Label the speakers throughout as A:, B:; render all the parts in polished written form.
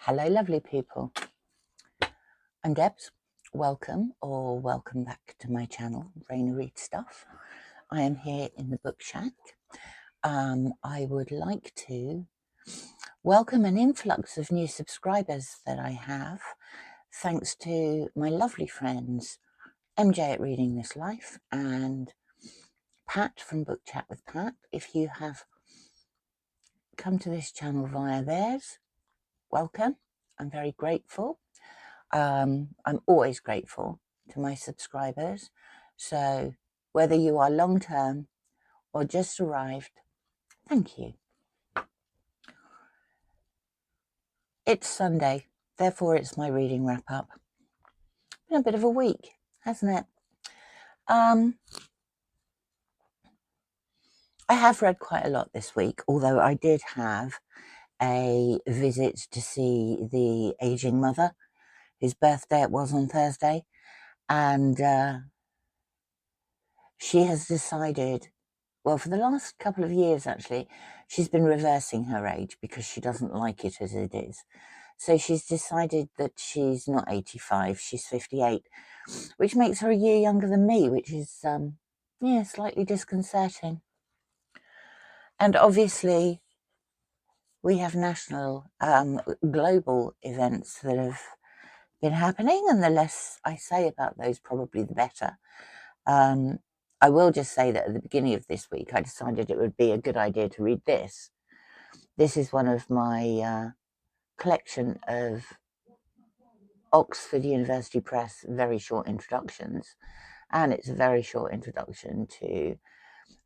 A: Hello, lovely people. I'm Debs. Welcome back to my channel, Raina Read Stuff. I am here in the book shack. I would like to welcome an influx of new subscribers that I have, thanks to my lovely friends MJ at Reading This Life and Pat from Book Chat with Pat. If you have come to this channel via theirs, welcome. I'm very grateful. I'm always grateful to my subscribers. So whether you are long-term or just arrived, thank you. It's Sunday, therefore it's my reading wrap-up. Been a bit of a week, hasn't it? I have read quite a lot this week, although I did have a visit to see the aging mother, whose birthday it was on Thursday, and she has decided, well, for the last couple of years actually, she's been reversing her age because she doesn't like it as it is. So she's decided that she's not 85, she's 58, which makes her a year younger than me, which is, slightly disconcerting. And obviously, we have national, global events that have been happening, and the less I say about those, probably the better. I will just say that at the beginning of this week, I decided it would be a good idea to read this. This is one of my collection of Oxford University Press very short introductions, and it's a very short introduction to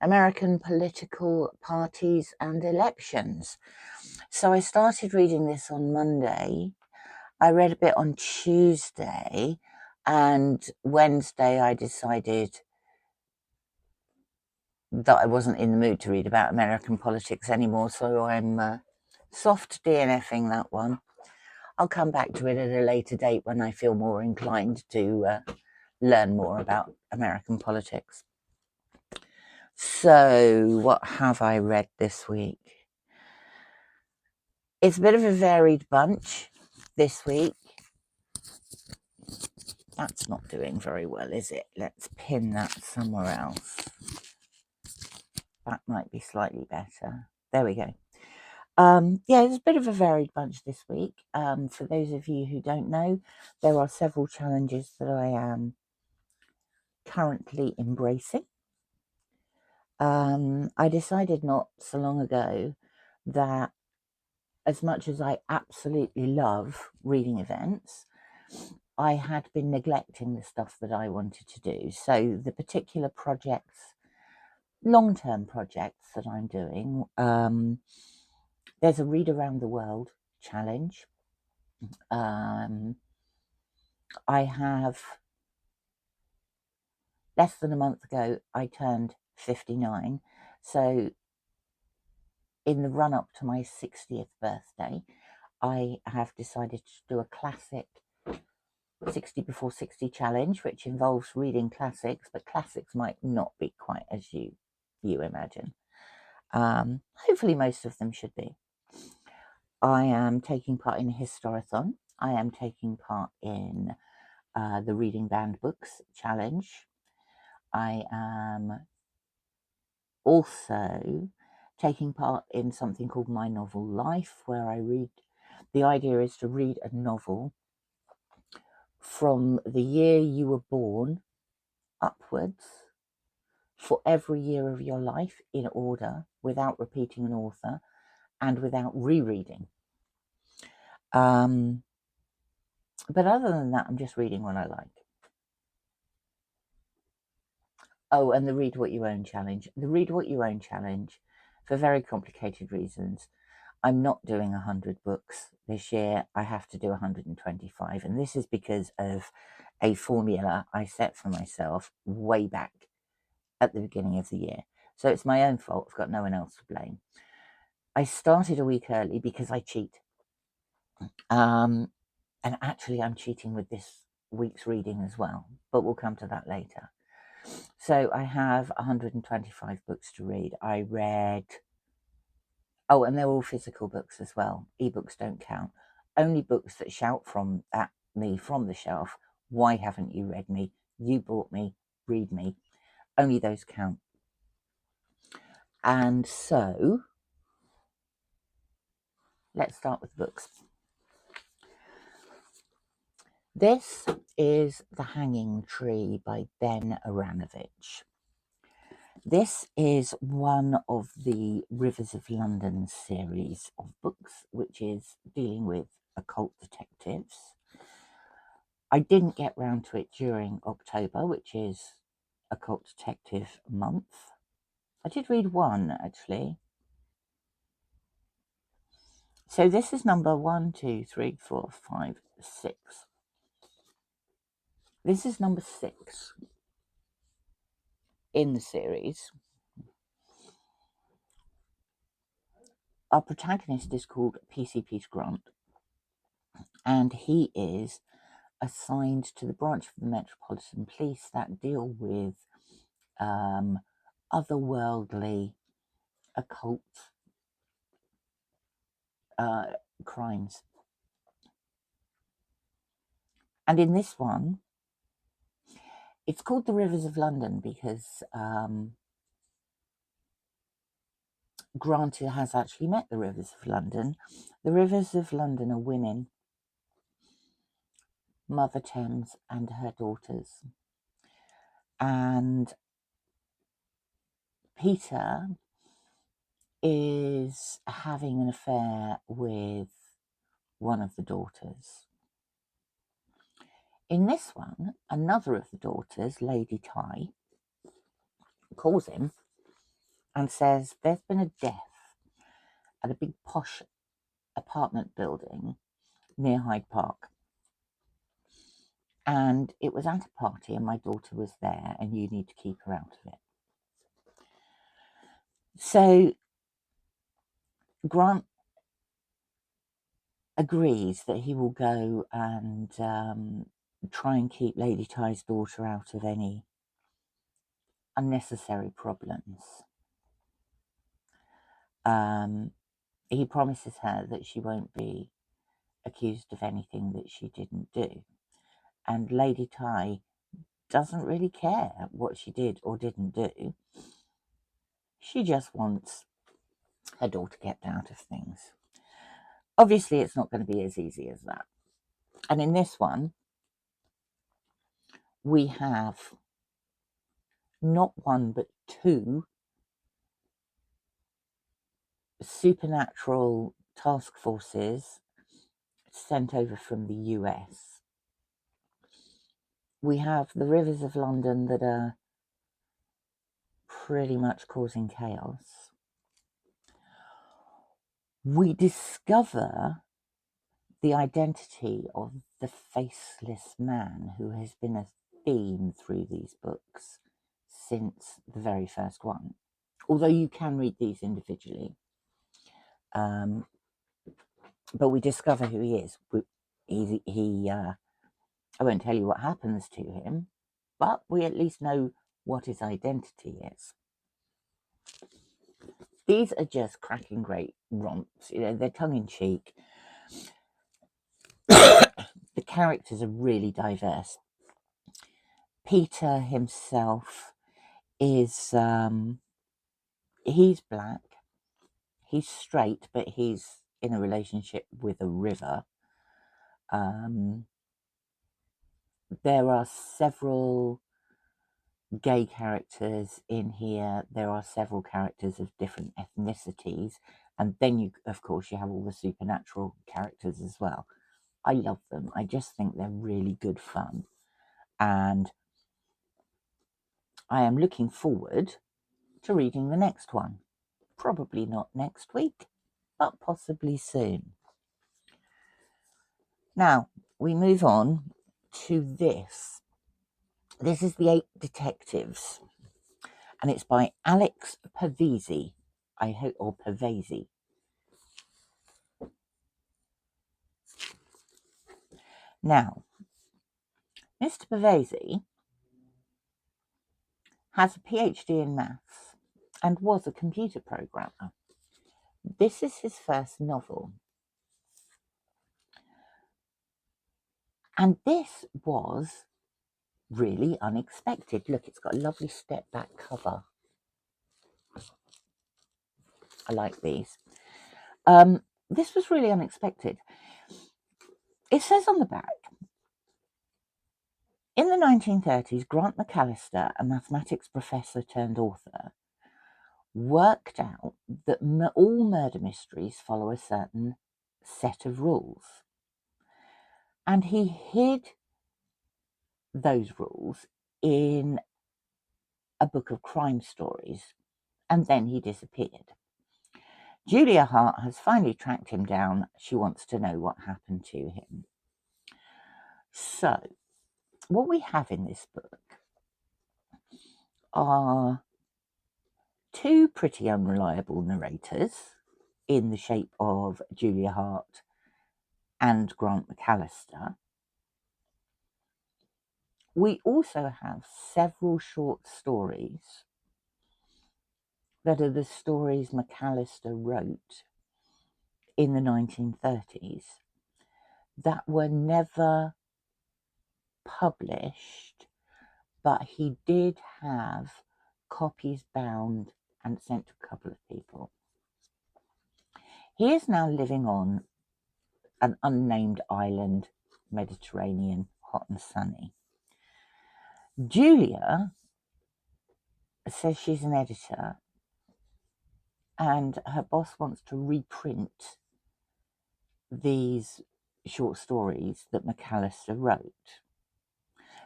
A: American political parties and elections. So I started reading this on Monday. I read a bit on Tuesday, and Wednesday I decided that I wasn't in the mood to read about American politics anymore, so I'm soft DNFing that one. I'll come back to it at a later date when I feel more inclined to learn more about American politics. So what have I read this week? It's a bit of a varied bunch this week. That's not doing very well, is it? Let's pin that somewhere else. That might be slightly better. There we go. It's a bit of a varied bunch this week. For those of you who don't know, there are several challenges that I am currently embracing. I decided not so long ago that as much as I absolutely love reading events, I had been neglecting the stuff that I wanted to do. So the particular projects, long-term projects that I'm doing, there's a Read Around the World challenge. I have, less than a month ago, I turned 59. So in the run-up to my 60th birthday, I have decided to do a classic 60 before 60 challenge, which involves reading classics, but classics might not be quite as you imagine. Hopefully most of them should be. I am taking part in Historathon. I am taking part in the Reading Banned Books challenge. I am also taking part in something called My Novel Life, where I read, the idea is to read a novel from the year you were born upwards for every year of your life in order, without repeating an author and without rereading. But other than that, I'm just reading what I like. Oh, and the Read What You Own challenge. The Read What You Own challenge, for very complicated reasons, I'm not doing 100 books this year. I have to do 125. And this is because of a formula I set for myself way back at the beginning of the year. So it's my own fault. I've got no one else to blame. I started a week early because I cheat. And actually I'm cheating with this week's reading as well, but we'll come to that later. So I have 125 books to read. I read, oh, and they're all physical books as well. Ebooks don't count. only books that shout at me from the shelf, why haven't you read me? You bought me, read me. Only those count. And so, let's start with books. This is The Hanging Tree by Ben Aaronovitch. This is one of the Rivers of London series of books, which is dealing with occult detectives. I didn't get round to it during October, which is Occult Detective Month. I did read one, actually. So this is number 1, 2, 3, 4, 5, 6. This is number 6 in the series. Our protagonist is called PC Peter Grant, and he is assigned to the branch of the Metropolitan Police that deal with otherworldly, occult crimes. And in this one, it's called The Rivers of London because Grant has actually met the Rivers of London. The Rivers of London are women, Mother Thames and her daughters. And Peter is having an affair with one of the daughters. In this one, another of the daughters, Lady Ty, calls him and says there's been a death at a big posh apartment building near Hyde Park. And it was at a party and my daughter was there and you need to keep her out of it. So Grant agrees that he will go and try and keep Lady Ty's daughter out of any unnecessary problems. He promises her that she won't be accused of anything that she didn't do. And Lady Ty doesn't really care what she did or didn't do. She just wants her daughter kept out of things. Obviously, it's not going to be as easy as that. And in this one, we have not one but 2 supernatural task forces sent over from the US. We have the Rivers of London that are pretty much causing chaos. We discover the identity of the faceless man who has been a theme through these books since the very first one. Although you can read these individually. But we discover who he is. I won't tell you what happens to him, but we at least know what his identity is. These are just cracking great romps. You know, they're tongue-in-cheek. The characters are really diverse. Peter himself is, he's black. He's straight, but he's in a relationship with a river. There are several gay characters in here. There are several characters of different ethnicities. And then you have all the supernatural characters as well. I love them. I just think they're really good fun. And I am looking forward to reading the next one. Probably not next week, but possibly soon. Now, we move on to this. This is The 8 Detectives, and it's by Alex Parvesi, or Parvesi. Now, Mr. Parvesi has a PhD in maths and was a computer programmer. This is his first novel. And this was really unexpected. Look, it's got a lovely step back cover. I like these. This was really unexpected. It says on the back, in the 1930s, Grant McAllister, a mathematics professor turned author, worked out that all murder mysteries follow a certain set of rules. And he hid those rules in a book of crime stories, and then he disappeared. Julia Hart has finally tracked him down. She wants to know what happened to him. So, what we have in this book are two pretty unreliable narrators in the shape of Julia Hart and Grant McAllister. We also have several short stories that are the stories McAllister wrote in the 1930s that were never published, but he did have copies bound and sent to a couple of people. He is now living on an unnamed island, Mediterranean, hot and sunny. Julia says she's an editor and her boss wants to reprint these short stories that McAllister wrote.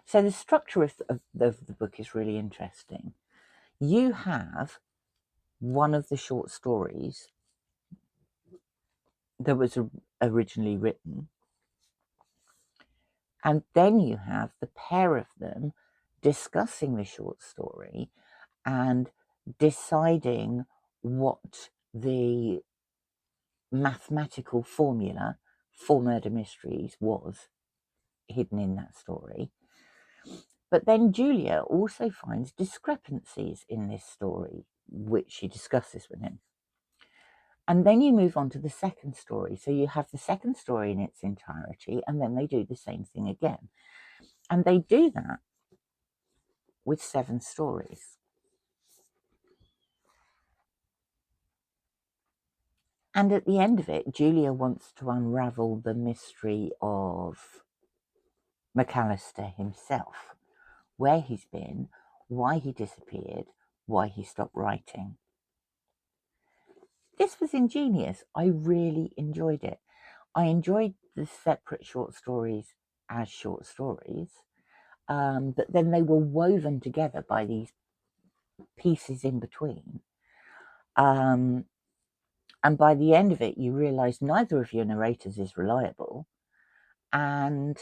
A: So the structure of the book is really interesting. You have one of the short stories that was originally written, and then you have the pair of them discussing the short story and deciding what the mathematical formula for murder mysteries was hidden in that story. But then Julia also finds discrepancies in this story, which she discusses with him. And then you move on to the second story. So you have the second story in its entirety, and then they do the same thing again. And they do that with 7 stories. And at the end of it, Julia wants to unravel the mystery of McAllister himself, where he's been, why he disappeared, why he stopped writing. This was ingenious. I really enjoyed it. I enjoyed the separate short stories as short stories, but then they were woven together by these pieces in between. And by the end of it, you realise neither of your narrators is reliable, and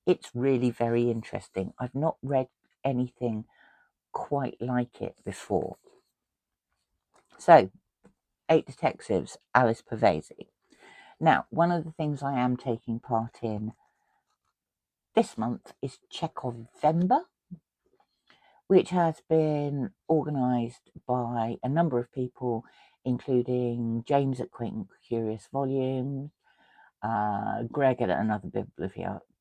A: it's really very interesting. I've not read anything quite like it before. So, 8 Detectives, Alice Parvesi. Now, one of the things I am taking part in this month is Chekhovember, which has been organised by a number of people, including James at Quaint Curious Volumes, Greg at Another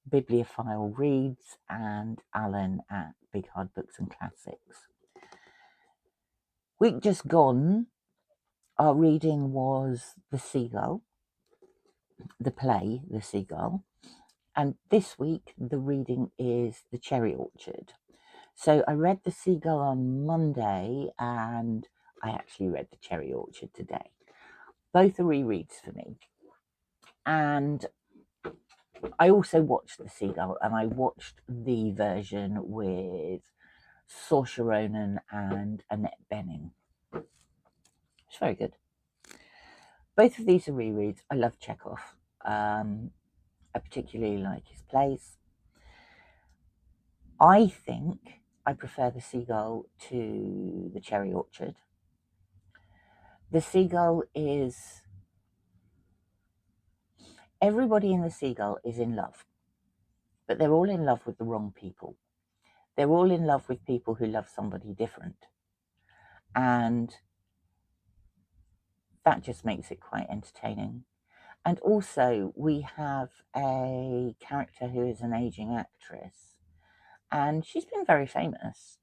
A: Bibliophile Reads, and Alan at Big Hard Books and Classics. Week just gone, our reading was The Seagull, the play The Seagull, and this week the reading is The Cherry Orchard. So I read The Seagull on Monday, and I actually read The Cherry Orchard today. Both are rereads for me. And I also watched The Seagull, and I watched the version with Saoirse Ronan and Annette Bening. It's very good. Both of these are rereads. I love Chekhov. I particularly like his plays. I think I prefer The Seagull to The Cherry Orchard. The Seagull is... everybody in The Seagull is in love, but they're all in love with the wrong people. They're all in love with people who love somebody different. And that just makes it quite entertaining. And also we have a character who is an aging actress, and she's been very famous,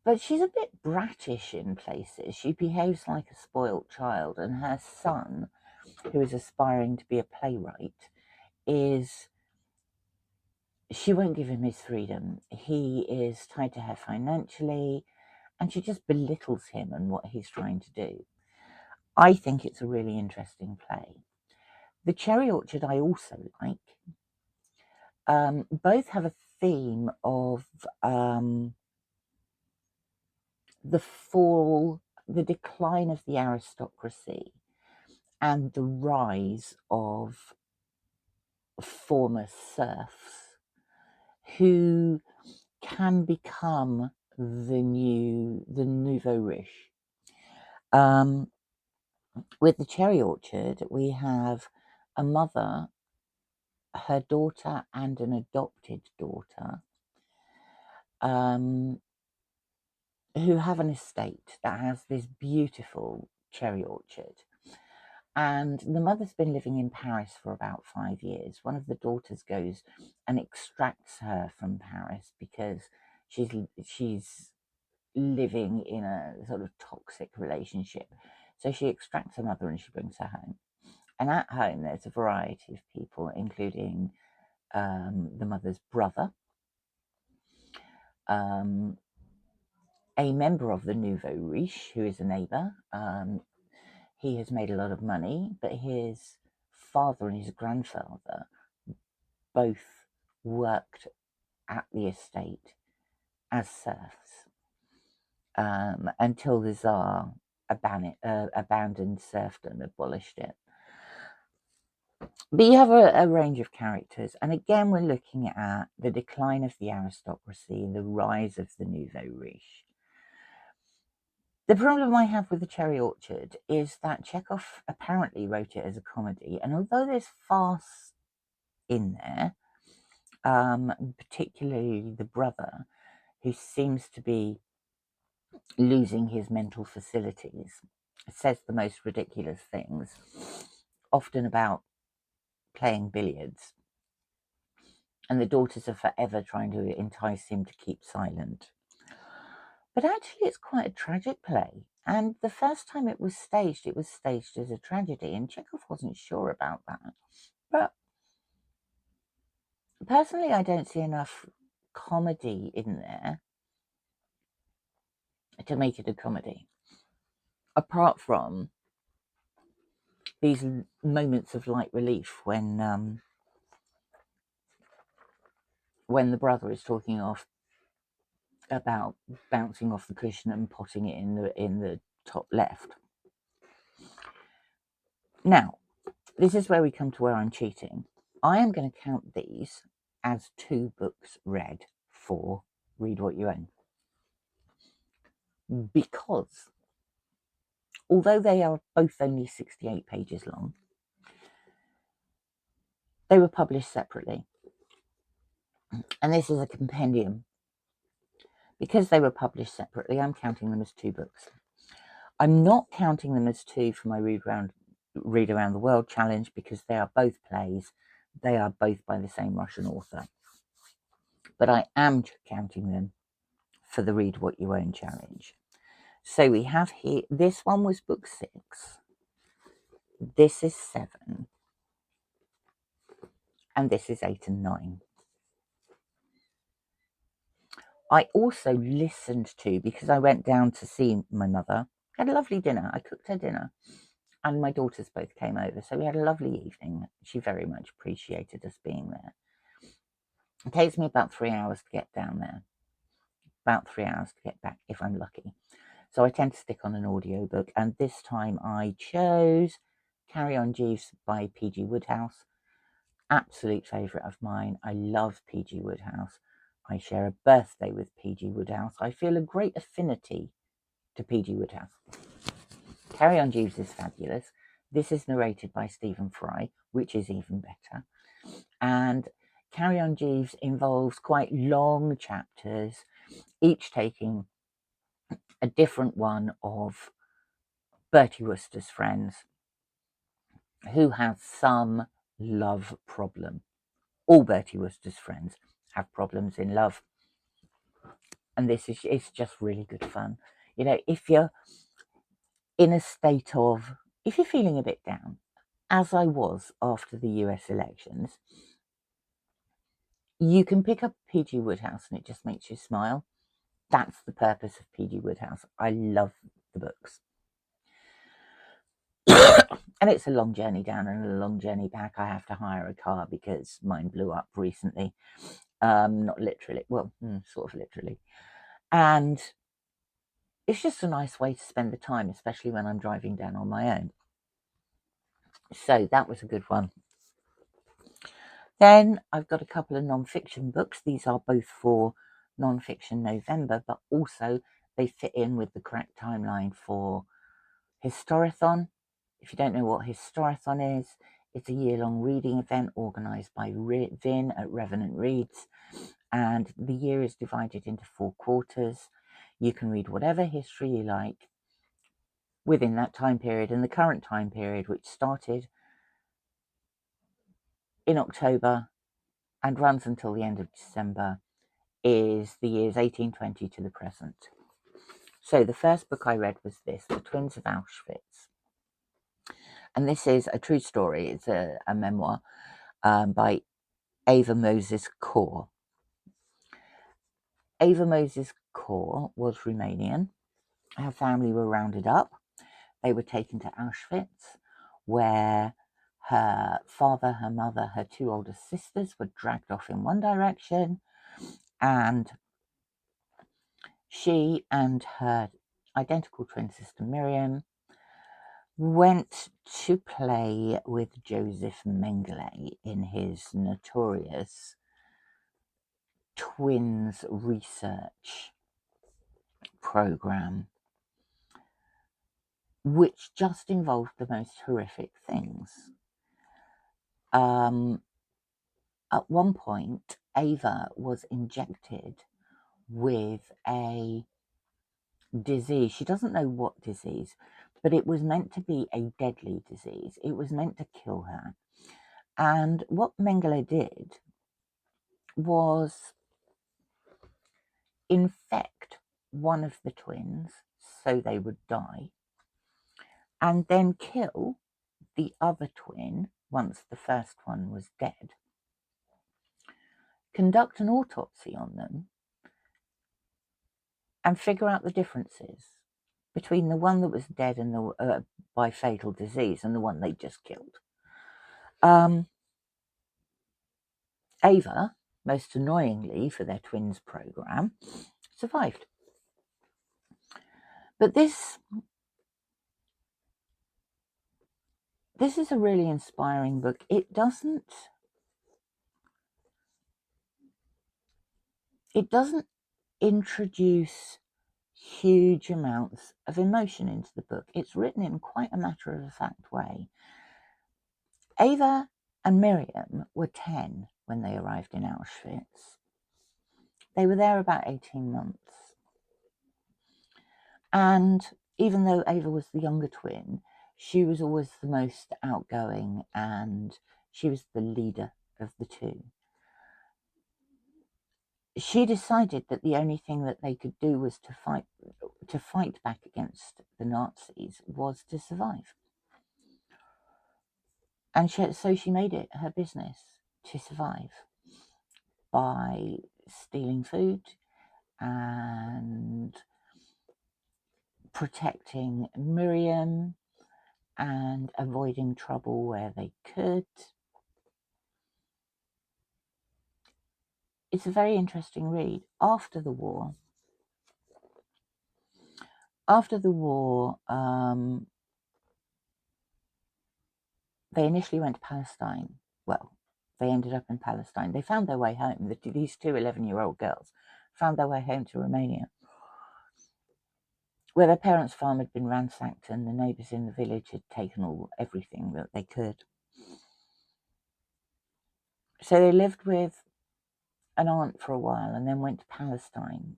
A: but she's a bit brattish in places. She behaves like a spoilt child, and her son, who is aspiring to be a playwright, she won't give him his freedom. He is tied to her financially, and she just belittles him and what he's trying to do. I think it's a really interesting play. The Cherry Orchard I also like. Both have a theme of the decline of the aristocracy and the rise of former serfs who can become the nouveau riche. With the Cherry Orchard, we have a mother, her daughter, and an adopted daughter, who have an estate that has this beautiful cherry orchard. And the mother's been living in Paris for about 5 years. One of the daughters goes and extracts her from Paris because she's living in a sort of toxic relationship. So she extracts her mother and she brings her home. And at home, there's a variety of people, including the mother's brother, a member of the nouveau riche who is a neighbour. He has made a lot of money, but his father and his grandfather both worked at the estate as serfs until the Tsar abandoned serfdom, abolished it. But you have a range of characters, and again we're looking at the decline of the aristocracy and the rise of the nouveau riche. The problem I have with the Cherry Orchard is that Chekhov apparently wrote it as a comedy, and although there's farce in there, particularly the brother, who seems to be losing his mental facilities, says the most ridiculous things, often about playing billiards, and the daughters are forever trying to entice him to keep silent. But actually it's quite a tragic play, and the first time it was staged as a tragedy, and Chekhov wasn't sure about that. But personally, I don't see enough comedy in there to make it a comedy, apart from these moments of light relief when the brother is talking off about bouncing off the cushion and potting it in the top left. Now, this is where we come to where I'm cheating. I am going to count these as 2 books read for Read What You Own, because although they are both only 68 pages long, they were published separately, and this is a compendium. Because they were published separately, I'm counting them as 2 books. I'm not counting them as 2 for my Read Around the World challenge, because they are both plays. They are both by the same Russian author. But I am counting them for the Read What You Own challenge. So we have here, this one was book 6. This is 7. And this is 8 and 9. I also listened to, because I went down to see my mother, had a lovely dinner. I cooked her dinner, and my daughters both came over. So we had a lovely evening. She very much appreciated us being there. It takes me about 3 hours to get down there, about 3 hours to get back if I'm lucky. So I tend to stick on an audiobook, and this time I chose Carry On Jeeves by P.G. Wodehouse. Absolute favourite of mine. I love P.G. Wodehouse. I share a birthday with P.G. Wodehouse. I feel a great affinity to P.G. Wodehouse. Carry On Jeeves is fabulous. This is narrated by Stephen Fry, which is even better. And Carry On Jeeves involves quite long chapters, each taking a different one of Bertie Wooster's friends, who have some love problem. All Bertie Wooster's friends have problems in love. And it's just really good fun. You know, if you're in a state of, if you're feeling a bit down, as I was after the US elections, you can pick up P.G. Wodehouse and it just makes you smile. That's the purpose of P.G. Wodehouse. I love the books. And it's a long journey down and a long journey back. I have to hire a car because mine blew up recently. Not literally, well, sort of literally. And it's just a nice way to spend the time, especially when I'm driving down on my own. So that was a good one. Then I've got a couple of non-fiction books. These are both for non-fiction November, but also they fit in with the correct timeline for Historathon. If you don't know what Historathon is, it's a year-long reading event organised by Vin at Revenant Reads, and the year is divided into 4 quarters. You can read whatever history you like within that time period, and the current time period, which started in October and runs until the end of December, is the years 1820 to the present. So the first book I read was this, The Twins of Auschwitz. And this is a true story. It's a memoir by Ava Moses Kor. Ava Moses Kor was Romanian. Her family were rounded up. They were taken to Auschwitz, where her father, her mother, her 2 older sisters were dragged off in one direction, and she and her identical twin sister Miriam went to play with Joseph Mengele in his notorious twins research program, which just involved the most horrific things. At one point, Ava was injected with a disease. She doesn't know what disease, but it was meant to be a deadly disease. It was meant to kill her. And what Mengele did was infect one of the twins so they would die, and then kill the other twin once the first one was dead, conduct an autopsy on them, and figure out the differences between the one that was dead and the by fatal disease and the one they just killed. Ava, most annoyingly for their twins program, survived. But this is a really inspiring book. It doesn't introduce huge amounts of emotion into the book. It's written in quite a matter-of-fact way. Ava and Miriam were 10 when they arrived in Auschwitz. They were there about 18 months. And even though Ava was the younger twin, she was always the most outgoing and she was the leader of the 2. She decided that the only thing that they could do was to fight back against the Nazis was to survive. And so she made it her business to survive by stealing food and protecting Miriam and avoiding trouble where they could. It's a very interesting read. After the war, they initially went to Palestine. Well, they ended up in Palestine. They found their way home. These 2 11-year-old girls found their way home to Romania, where their parents' farm had been ransacked and the neighbours in the village had taken everything that they could. So they lived with an aunt for a while and then went to Palestine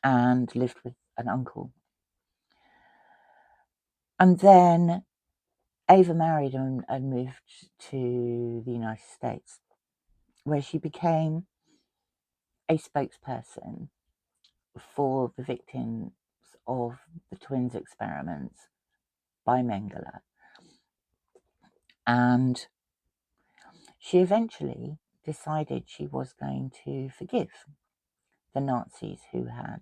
A: and lived with an uncle. And then Ava married and moved to the United States, where she became a spokesperson for the victims of the twins experiments by Mengele. And she eventually decided she was going to forgive the Nazis who had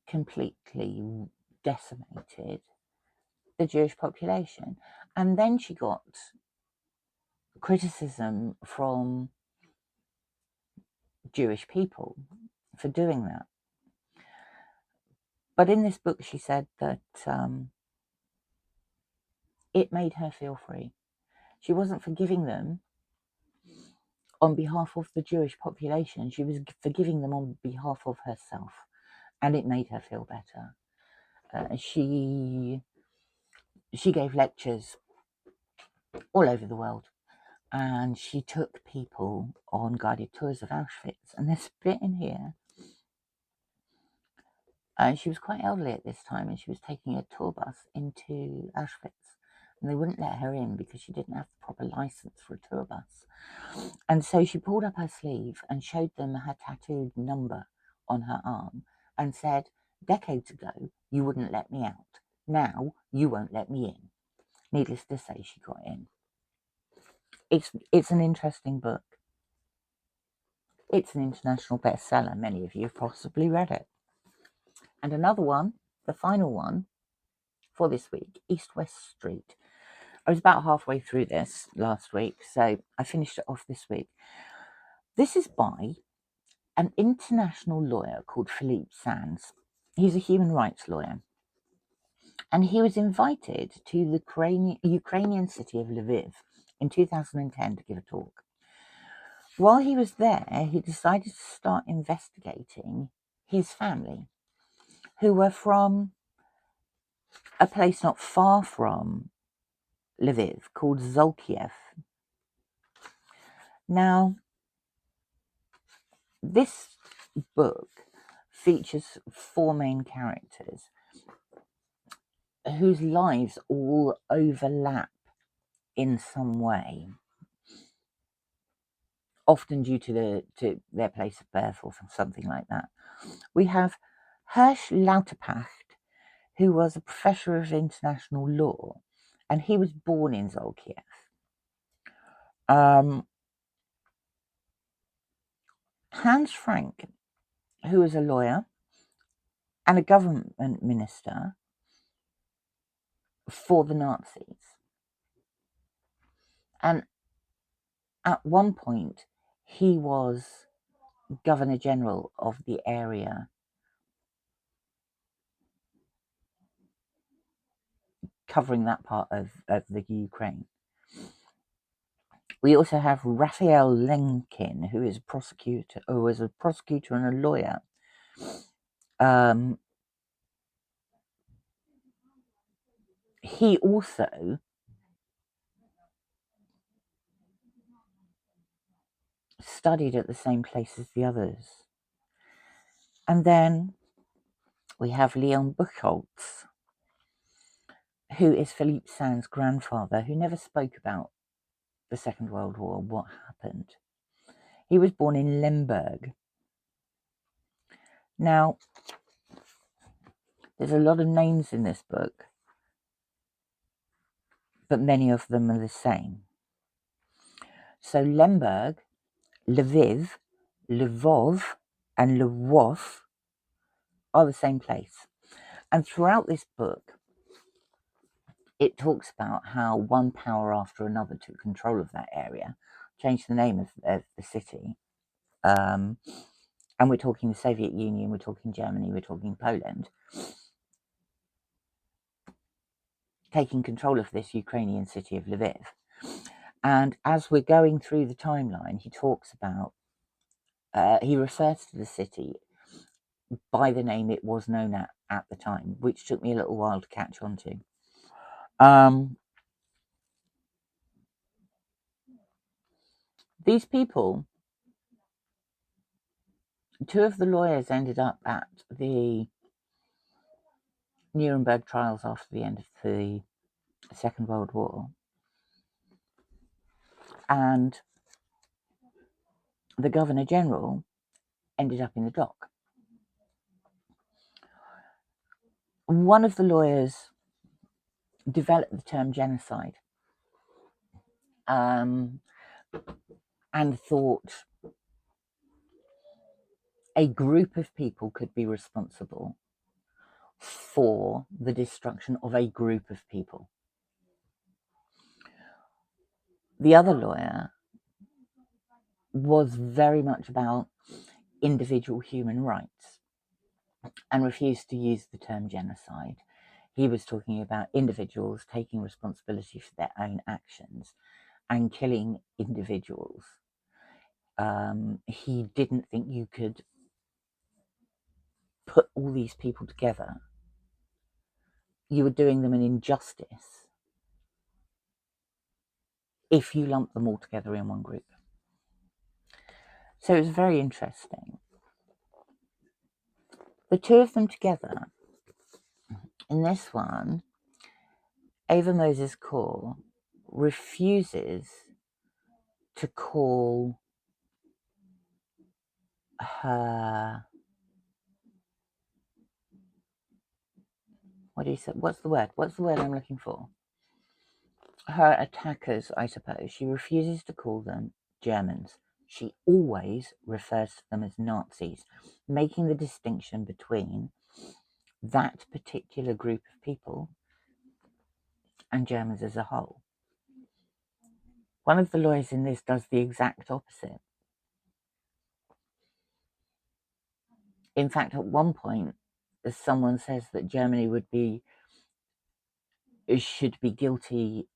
A: completely decimated the Jewish population. And then she got criticism from Jewish people for doing that. But in this book, she said that it made her feel free. She wasn't forgiving them on behalf of the Jewish population. She was forgiving them on behalf of herself, and it made her feel better. She gave lectures all over the world, and she took people on guided tours of Auschwitz. And there's a bit in here. She was quite elderly at this time, and she was taking a tour bus into Auschwitz, and they wouldn't let her in because she didn't have the proper license for a tour bus. And so she pulled up her sleeve and showed them her tattooed number on her arm and said, "Decades ago, you wouldn't let me out. Now, you won't let me in." Needless to say, she got in. It's an interesting book. It's an international bestseller. Many of you have possibly read it. And another one, the final one for this week, East West Street. I was about halfway through this last week, so I finished it off this week. This is by an international lawyer called Phillips Sands. He's a human rights lawyer. And he was invited to the Ukrainian city of Lviv in 2010 to give a talk. While he was there, he decided to start investigating his family, who were from a place not far from Lviv called Zolkiev. Now, this book features four main characters whose lives all overlap in some way, often due to their place of birth or something like that. We have Hirsch Lauterpacht, who was a professor of international law, and he was born in Zolkiev. Hans Frank, who was a lawyer and a government minister for the Nazis. And at one point, he was Governor General of the area covering that part of the Ukraine. We also have Raphael Lemkin, who is a prosecutor, or was a prosecutor and a lawyer. He also studied at the same place as the others. And then we have Leon Buchholz, who is Philippe Sands' grandfather, who never spoke about the Second World War, what happened. He was born in Lemberg. Now, there's a lot of names in this book, but many of them are the same. So Lemberg, Lviv, Lvov, and Lvov are the same place. And throughout this book, it talks about how one power after another took control of that area, changed the name of the city. And we're talking the Soviet Union, we're talking Germany, we're talking Poland, taking control of this Ukrainian city of Lviv. And as we're going through the timeline, he talks about, he refers to the city by the name it was known at the time, which took me a little while to catch on to. These people, two of the lawyers ended up at the Nuremberg trials after the end of the Second World War, and the Governor General ended up in the dock. One of the lawyers developed the term genocide, and thought a group of people could be responsible for the destruction of a group of people. The other lawyer was very much about individual human rights and refused to use the term genocide. He was talking about individuals taking responsibility for their own actions and killing individuals. He didn't think you could put all these people together. You were doing them an injustice if you lump them all together in one group. So it was very interesting. The two of them together, in this one, Ava Moses Core refuses to call her, what do you say? What's the word I'm looking for? Her attackers, I suppose. She refuses to call them Germans. She always refers to them as Nazis, making the distinction between that particular group of people and Germans as a whole. One of the lawyers in this does the exact opposite. In fact, at one point, someone says that Germany should be guilty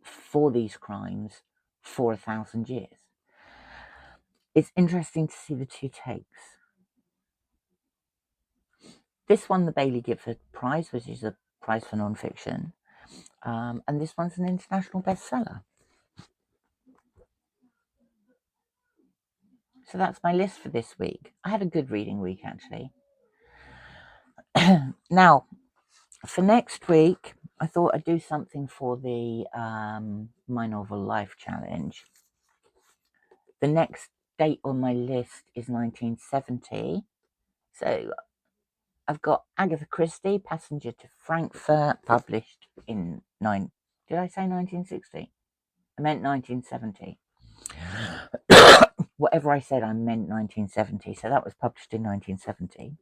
A: for these crimes for 1,000 years. It's interesting to see the two takes. This won the Bailey Gifford Prize, which is a prize for non-fiction, and this one's an international bestseller. So that's my list for this week. I had a good reading week, actually. Now, for next week, I thought I'd do something for the My Novel Life Challenge. The next date on my list is 1970. So I've got Agatha Christie, Passenger to Frankfurt, published in did I say 1960? I meant 1970. Whatever I said, I meant 1970. So that was published in 1970.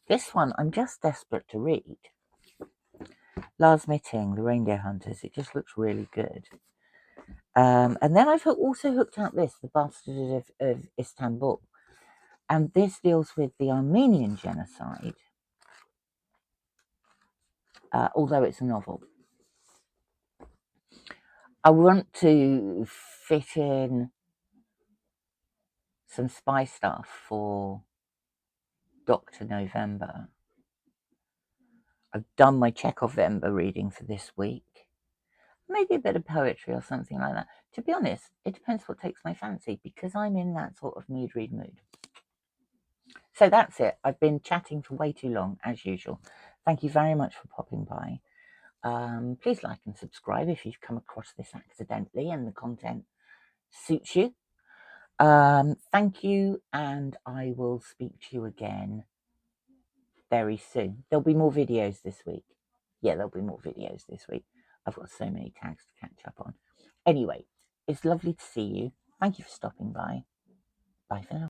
A: This one, I'm just desperate to read. Lars Mitting, The Reindeer Hunters. It just looks really good. And then I've also hooked out this, The Bastard of Istanbul. And this deals with the Armenian genocide, although it's a novel. I want to fit in some spy stuff for Dr. November. I've done my Chekhovember reading for this week. Maybe a bit of poetry or something like that. To be honest, it depends what takes my fancy, because I'm in that sort of mood. So that's it. I've been chatting for way too long, as usual. Thank you very much for popping by. Please like and subscribe if you've come across this accidentally and the content suits you. Thank you, and I will speak to you again very soon. There'll be more videos this week. Yeah, there'll be more videos this week. I've got so many tags to catch up on. Anyway, it's lovely to see you. Thank you for stopping by. Bye for now.